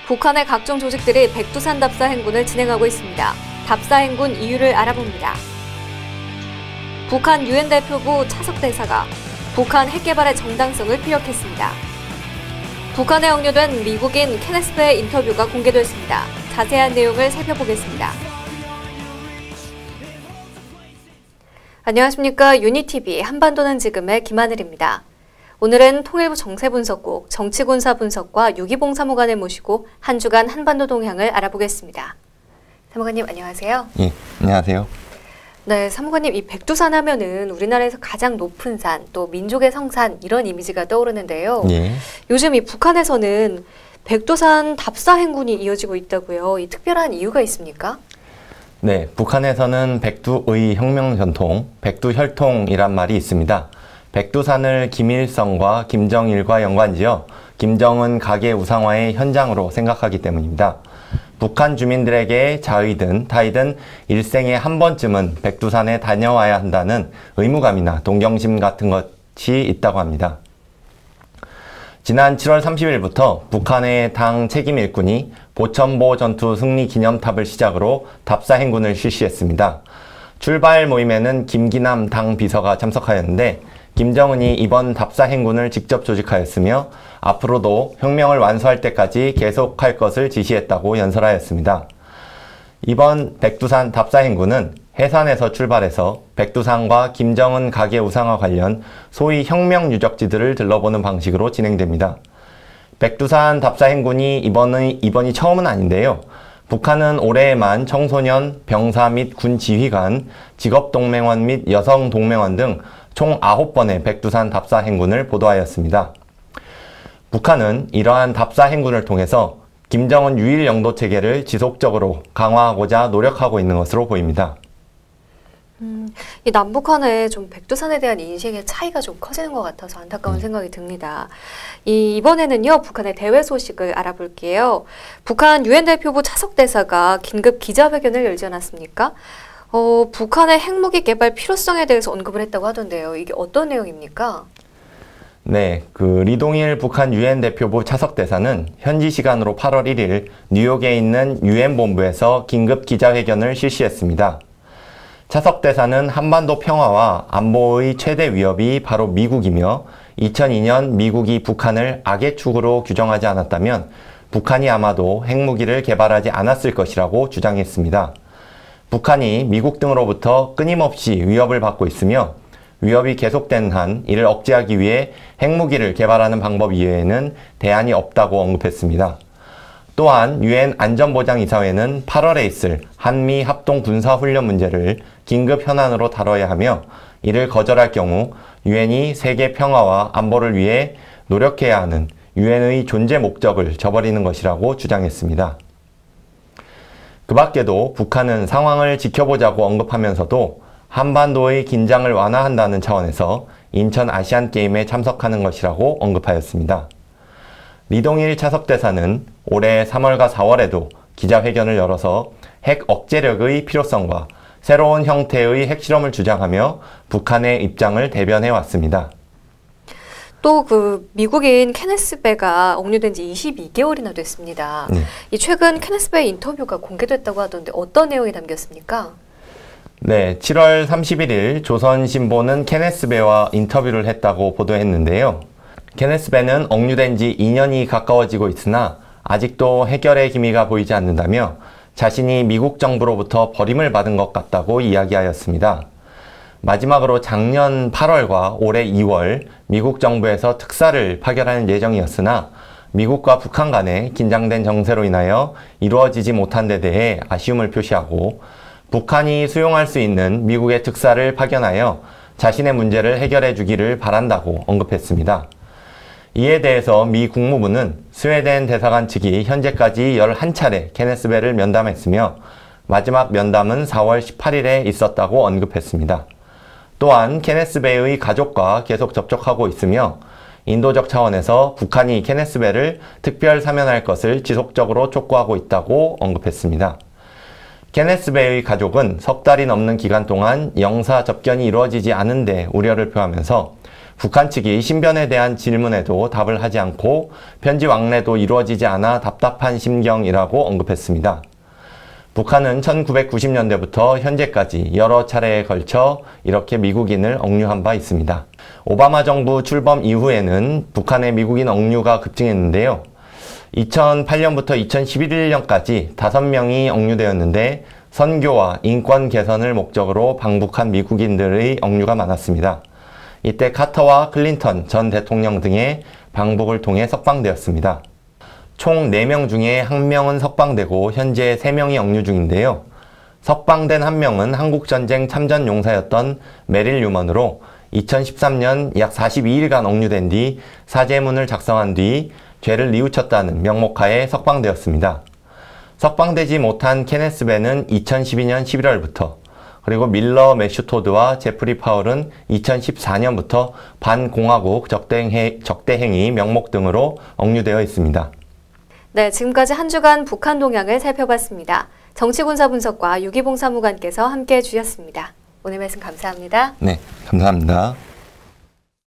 북한의 각종 조직들이 백두산 답사 행군을 진행하고 있습니다. 답사 행군 이유를 알아봅니다. 북한 유엔 대표부 차석 대사가 북한 핵 개발의 정당성을 피력했습니다. 북한에 억류된 미국인 케네스 베의 인터뷰가 공개됐습니다. 자세한 내용을 살펴보겠습니다. 안녕하십니까. 유니TV 한반도는 지금의 김하늘입니다. 오늘은 통일부 정세분석국 정치군사분석과 유기봉 사무관을 모시고 한 주간 한반도 동향을 알아보겠습니다. 사무관님 안녕하세요. 예, 안녕하세요. 네, 사무관님 이 백두산 하면은 우리나라에서 가장 높은 산, 또 민족의 성산 이런 이미지가 떠오르는데요. 예. 요즘 이 북한에서는 백두산 답사 행군이 이어지고 있다고요. 이 특별한 이유가 있습니까? 네, 북한에서는 백두의 혁명 전통, 백두혈통이란 말이 있습니다. 백두산을 김일성과 김정일과 연관지어 김정은 가계 우상화의 현장으로 생각하기 때문입니다. 북한 주민들에게 자의든 타의든 일생에 한 번쯤은 백두산에 다녀와야 한다는 의무감이나 동경심 같은 것이 있다고 합니다. 지난 7월 30일부터 북한의 당 책임 일꾼이 보천보 전투 승리 기념탑을 시작으로 답사 행군을 실시했습니다. 출발 모임에는 김기남 당 비서가 참석하였는데 김정은이 이번 답사 행군을 직접 조직하였으며 앞으로도 혁명을 완수할 때까지 계속할 것을 지시했다고 연설하였습니다. 이번 백두산 답사 행군은 해산에서 출발해서 백두산과 김정은 가계 우상화 관련 소위 혁명 유적지들을 들러보는 방식으로 진행됩니다. 백두산 답사 행군이 이번이 처음은 아닌데요. 북한은 올해에만 청소년, 병사 및 군 지휘관, 직업동맹원 및 여성동맹원 등 총 9번의 백두산 답사 행군을 보도하였습니다. 북한은 이러한 답사 행군을 통해서 김정은 유일 영도 체계를 지속적으로 강화하고자 노력하고 있는 것으로 보입니다. 이 남북한의 좀 백두산에 대한 인식의 차이가 좀 커지는 것 같아서 안타까운 생각이 듭니다. 이번에는요, 북한의 대외 소식을 알아볼게요. 북한 유엔 대표부 차석 대사가 긴급 기자회견을 열지 않았습니까? 북한의 핵무기 개발 필요성에 대해서 언급을 했다고 하던데요. 이게 어떤 내용입니까? 네, 리동일 북한 유엔 대표부 차석 대사는 현지 시간으로 8월 1일 뉴욕에 있는 유엔 본부에서 긴급 기자회견을 실시했습니다. 차석 대사는 한반도 평화와 안보의 최대 위협이 바로 미국이며 2002년 미국이 북한을 악의 축으로 규정하지 않았다면 북한이 아마도 핵무기를 개발하지 않았을 것이라고 주장했습니다. 북한이 미국 등으로부터 끊임없이 위협을 받고 있으며 위협이 계속된 한 이를 억제하기 위해 핵무기를 개발하는 방법 이외에는 대안이 없다고 언급했습니다. 또한 유엔 안전보장이사회는 8월에 있을 한미 합동 군사훈련 문제를 긴급 현안으로 다뤄야 하며 이를 거절할 경우 유엔이 세계 평화와 안보를 위해 노력해야 하는 유엔의 존재 목적을 저버리는 것이라고 주장했습니다. 그 밖에도 북한은 상황을 지켜보자고 언급하면서도 한반도의 긴장을 완화한다는 차원에서 인천 아시안게임에 참석하는 것이라고 언급하였습니다. 리동일 차석 대사는 올해 3월과 4월에도 기자회견을 열어서 핵 억제력의 필요성과 새로운 형태의 핵실험을 주장하며 북한의 입장을 대변해 왔습니다. 또 미국인 케네스 베가 억류된 지 22개월이나 됐습니다. 이 최근 케네스 베 인터뷰가 공개됐다고 하던데 어떤 내용이 담겼습니까? 네, 7월 31일 조선신보는 케네스 베와 인터뷰를 했다고 보도했는데요. 케네스 베는 억류된 지 2년이 가까워지고 있으나 아직도 해결의 기미가 보이지 않는다며 자신이 미국 정부로부터 버림을 받은 것 같다고 이야기하였습니다. 마지막으로 작년 8월과 올해 2월 미국 정부에서 특사를 파견하는 예정이었으나 미국과 북한 간의 긴장된 정세로 인하여 이루어지지 못한 데 대해 아쉬움을 표시하고 북한이 수용할 수 있는 미국의 특사를 파견하여 자신의 문제를 해결해 주기를 바란다고 언급했습니다. 이에 대해서 미 국무부는 스웨덴 대사관 측이 현재까지 11차례 케네스 베를 면담했으며 마지막 면담은 4월 18일에 있었다고 언급했습니다. 또한 케네스 베의 가족과 계속 접촉하고 있으며 인도적 차원에서 북한이 케네스 베를 특별 사면할 것을 지속적으로 촉구하고 있다고 언급했습니다. 케네스 베의 가족은 석 달이 넘는 기간 동안 영사 접견이 이루어지지 않은 데 우려를 표하면서 북한 측이 신변에 대한 질문에도 답을 하지 않고 편지 왕래도 이루어지지 않아 답답한 심경이라고 언급했습니다. 북한은 1990년대부터 현재까지 여러 차례에 걸쳐 이렇게 미국인을 억류한 바 있습니다. 오바마 정부 출범 이후에는 북한의 미국인 억류가 급증했는데요. 2008년부터 2011년까지 5명이 억류되었는데 선교와 인권 개선을 목적으로 방북한 미국인들의 억류가 많았습니다. 이때 카터와 클린턴 전 대통령 등의 방북을 통해 석방되었습니다. 총 4명 중에 1명은 석방되고 현재 3명이 억류 중인데요. 석방된 1명은 한국전쟁 참전 용사였던 메릴 유먼으로 2013년 약 42일간 억류된 뒤 사죄문을 작성한 뒤 죄를 뉘우쳤다는 명목하에 석방되었습니다. 석방되지 못한 케네스 벤은 2012년 11월부터 그리고 밀러 매슈토드와 제프리 파월은 2014년부터 반공화국 적대행위 명목 등으로 억류되어 있습니다. 네, 지금까지 한 주간 북한 동향을 살펴봤습니다. 정치군사 분석과 유기봉 사무관께서 함께해 주셨습니다. 오늘 말씀 감사합니다. 네, 감사합니다.